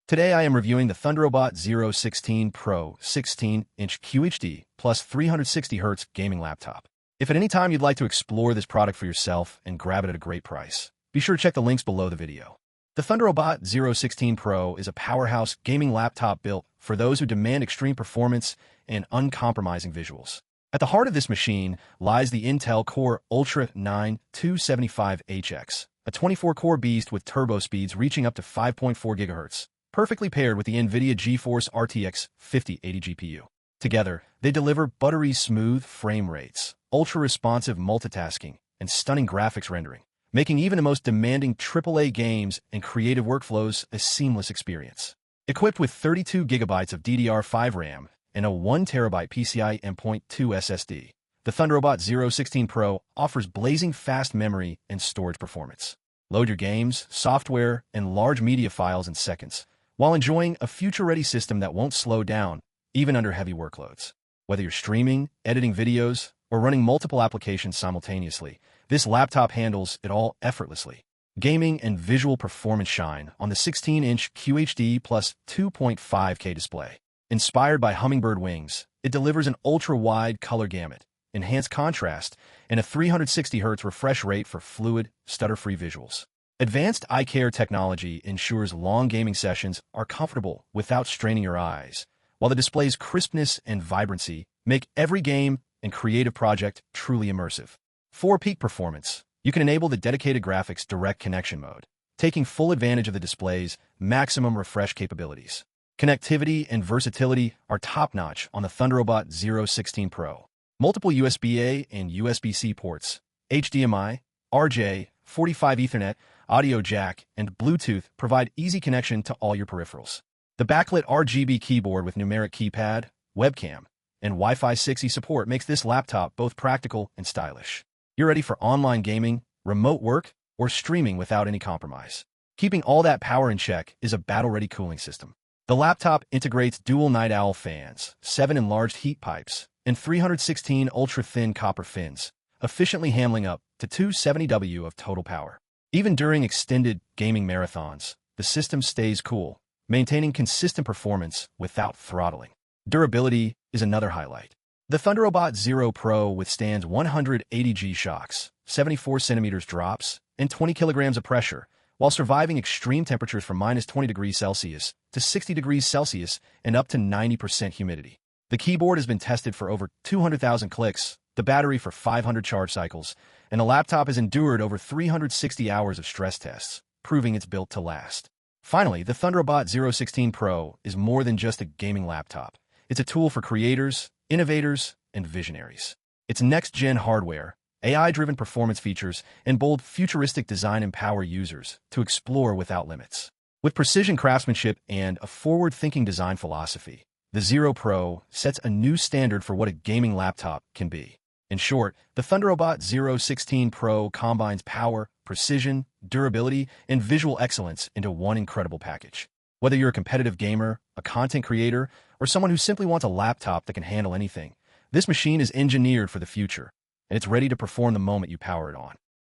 Today I am reviewing the Thunderobot Zero 16 Pro 16-inch QHD plus 360Hz gaming laptop. If at any time you'd like to explore this product for yourself and grab it at a great price, be sure to check the links below the video. The Thunderobot Zero 16 Pro is a powerhouse gaming laptop built for those who demand extreme performance and uncompromising visuals. At the heart of this machine lies the Intel Core Ultra 9 275HX, a 24-core beast with turbo speeds reaching up to 5.4 GHz. Perfectly paired with the NVIDIA GeForce RTX 5080 GPU. Together, they deliver buttery smooth frame rates, ultra-responsive multitasking, and stunning graphics rendering, making even the most demanding AAA games and creative workflows a seamless experience. Equipped with 32 GB of DDR5 RAM and a 1 TB PCIe M.2 SSD, the Thunderobot Zero 16 Pro offers blazing fast memory and storage performance. Load your games, software, and large media files in seconds, while enjoying a future-ready system that won't slow down, even under heavy workloads. Whether you're streaming, editing videos, or running multiple applications simultaneously, this laptop handles it all effortlessly. Gaming and visual performance shine on the 16-inch QHD plus 2.5K display. Inspired by hummingbird wings, it delivers an ultra-wide color gamut, enhanced contrast, and a 360Hz refresh rate for fluid, stutter-free visuals. Advanced eye care technology ensures long gaming sessions are comfortable without straining your eyes, while the display's crispness and vibrancy make every game and creative project truly immersive. For peak performance, you can enable the dedicated graphics direct connection mode, taking full advantage of the display's maximum refresh capabilities. Connectivity and versatility are top-notch on the Thunderobot Zero 16 Pro. Multiple USB-A and USB-C ports, HDMI, RJ, 45 Ethernet, audio jack, and Bluetooth provide easy connection to all your peripherals. The Backlit RGB Keyboard with numeric keypad, webcam, and Wi-Fi 6E support makes this laptop both practical and stylish. You're ready for online gaming, remote work, or streaming without any compromise. Keeping all that power in check is a battle-ready cooling system. The laptop integrates dual Night Owl fans, 7 enlarged heat pipes, and 316 ultra-thin copper fins, efficiently handling up to 270 W of total power. Even during extended gaming marathons, the system stays cool, maintaining consistent performance without throttling. Durability is another highlight. The Thunderobot Zero Pro withstands 180 G shocks, 74 centimeters drops, and 20 kilograms of pressure, while surviving extreme temperatures from -20 degrees Celsius to 60 degrees Celsius and up to 90% humidity. The keyboard has been tested for over 200,000 clicks, the battery for 500 charge cycles, and the laptop has endured over 360 hours of stress tests, proving it's built to last. Finally, the Thunderobot Zero 16 Pro is more than just a gaming laptop. It's a tool for creators, innovators, and visionaries. Its next-gen hardware, AI-driven performance features, and bold futuristic design empower users to explore without limits. With precision craftsmanship and a forward-thinking design philosophy, the Zero Pro sets a new standard for what a gaming laptop can be. In short, the Thunderobot Zero 16 Pro combines power, precision, durability, and visual excellence into one incredible package. Whether you're a competitive gamer, a content creator, or someone who simply wants a laptop that can handle anything, this machine is engineered for the future, and it's ready to perform the moment you power it on.